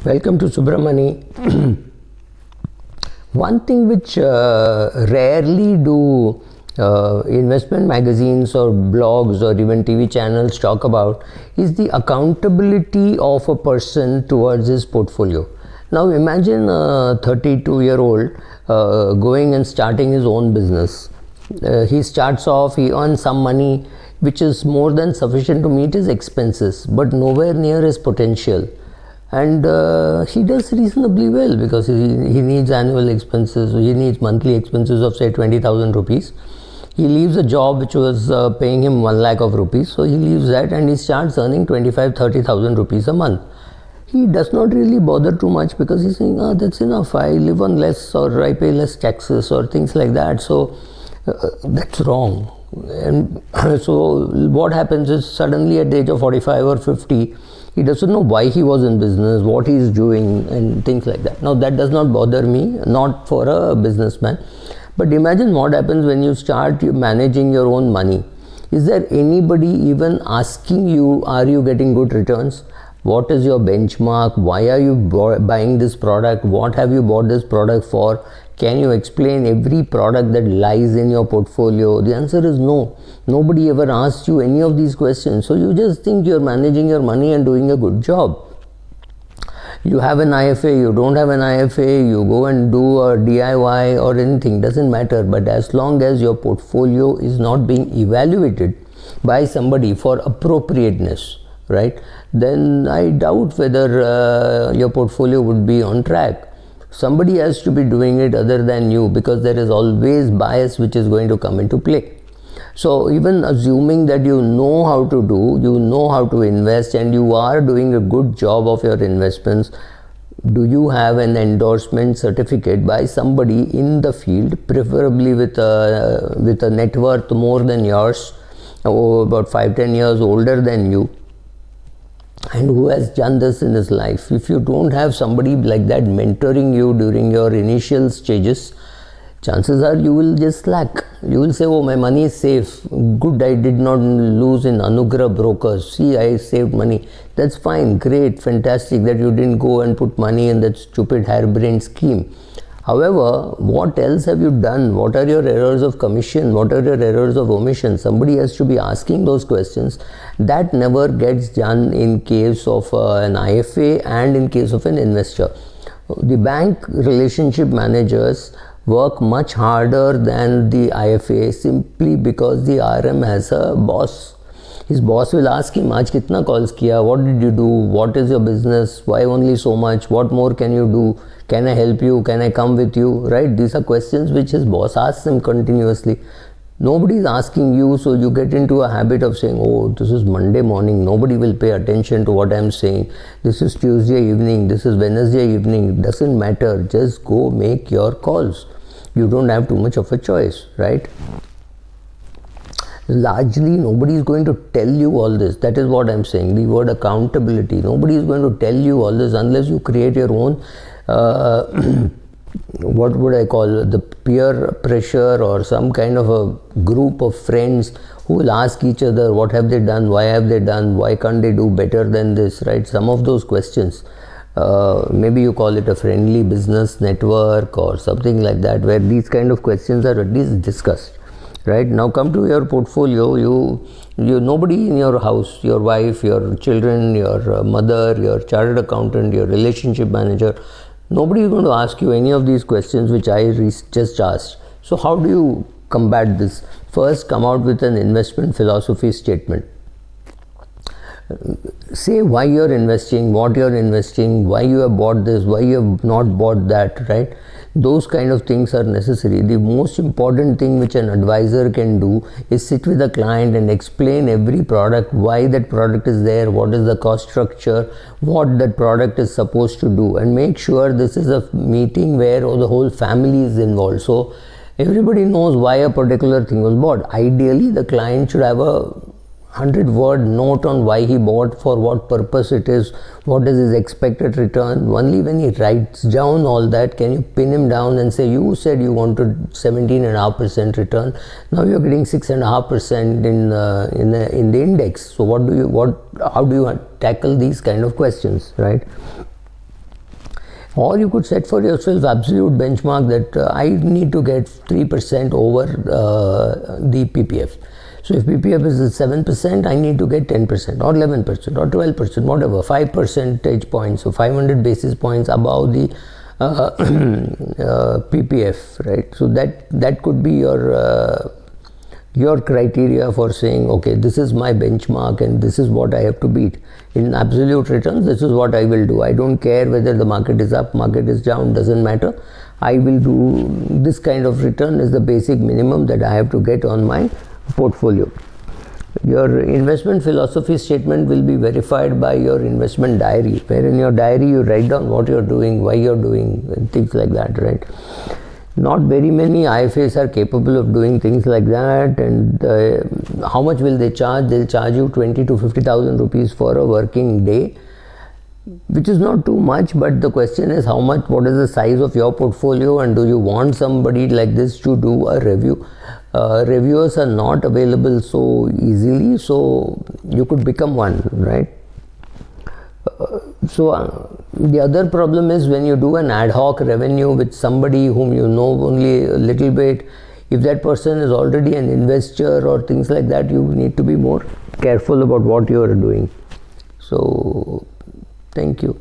Welcome to Subramani. One thing which rarely do investment magazines or blogs or even TV channels talk about is the accountability of a person towards his portfolio. Now imagine a 32-year-old going and starting his own business. He starts off, he earns some money which is more than sufficient to meet his expenses, but nowhere near his potential. And he does reasonably well because he needs annual expenses, he needs monthly expenses of say 20,000 rupees. He leaves a job which was paying him 1 lakh of rupees, so he leaves that and he starts earning 25-30,000 rupees a month. He does not really bother too much because he's saying, that's enough, I live on less or I pay less taxes or things like that. So that's wrong. And so what happens is suddenly at the age of 45 or 50, he doesn't know why he was in business, what he is doing and things like that. Now that does not bother me, not for a businessman. But imagine what happens when you start managing your own money. Is there anybody even asking you, are you getting good returns? What is your benchmark? Why are you buying this product? What have you bought this product for? Can you explain every product that lies in your portfolio? The answer is no. Nobody ever asks you any of these questions. So you just think you're managing your money and doing a good job. You have an IFA, you don't have an IFA, you go and do a DIY or anything, doesn't matter. But as long as your portfolio is not being evaluated by somebody for appropriateness, right, then I doubt whether your portfolio would be on track. Somebody has to be doing it other than you, because there is always bias which is going to come into play. So even assuming that you know how to do, you know how to invest and you are doing a good job of your investments, do you have an endorsement certificate by somebody in the field, preferably with a net worth more than yours, or about 5-10 years older than you, and who has done this in his life? If you don't have somebody like that mentoring you during your initial stages, chances are you will just slack. You will say, oh, my money is safe. Good, I did not lose in Anugrah brokers. See, I saved money. That's fine, great, fantastic that you didn't go and put money in that stupid harebrained scheme. However, what else have you done? What are your errors of commission? What are your errors of omission? Somebody has to be asking those questions. That never gets done in case of an IFA and in case of an investor. The bank relationship managers work much harder than the IFA simply because the RM has a boss. His boss will ask him, "Aaj kitna calls kiya? What did you do? What is your business? Why only so much? What more can you do? Can I help you? Can I come with you?" Right? These are questions which his boss asks him continuously. Nobody is asking you, so you get into a habit of saying, oh, this is Monday morning, nobody will pay attention to what I'm saying. This is Tuesday evening, this is Wednesday evening, it doesn't matter. Just go make your calls. You don't have too much of a choice, right? Largely, nobody is going to tell you all this. That is what I'm saying. The word accountability. Nobody is going to tell you all this unless you create your own, what would I call, the peer pressure or some kind of a group of friends who will ask each other, what have they done? Why have they done? Why can't they do better than this, right? Some of those questions. Maybe you call it a friendly business network or something like that, where these kind of questions are at least discussed. Right, now come to your portfolio. You nobody in your house, your wife, your children, your mother, your chartered accountant, your relationship manager, nobody is going to ask you any of these questions which I just asked. So how do you combat this? First, come out with an investment philosophy statement. Say why you're investing, what you're investing, why you have bought this, why you have not bought that, right? Those kind of things are necessary. The most important thing which an advisor can do is sit with a client and explain every product, why that product is there, what is the cost structure, what that product is supposed to do, and make sure this is a meeting where the whole family is involved. So everybody knows why a particular thing was bought. Ideally, the client should have a 100-word note on why he bought, for what purpose it is, what is his expected return. Only when he writes down all that can you pin him down and say, you said you wanted 17.5% return, now you're getting 6.5% in the index. So how do you tackle these kind of questions, right? Or you could set for yourself absolute benchmark that I need to get 3% over the PPF. So if PPF is 7%, I need to get 10% or 11% or 12%, whatever, 5 percentage points, so 500 basis points above the PPF, right? So that could be your criteria for saying, okay, this is my benchmark and this is what I have to beat. In absolute returns, this is what I will do. I don't care whether the market is up, market is down, doesn't matter. I will do this kind of return is the basic minimum that I have to get on my portfolio. Your investment philosophy statement will be verified by your investment diary, where in your diary you write down what you're doing, why you're doing, and things like that, right? Not very many IFAs are capable of doing things like that. And how much will they charge? They'll charge you 20 to 50,000 rupees for a working day, which is not too much, but the question is how much, what is the size of your portfolio, and do you want somebody like this to do a review? Reviewers are not available so easily, so you could become one, right? The other problem is when you do an ad hoc revenue with somebody whom you know only a little bit, if that person is already an investor or things like that, you need to be more careful about what you are doing. So thank you.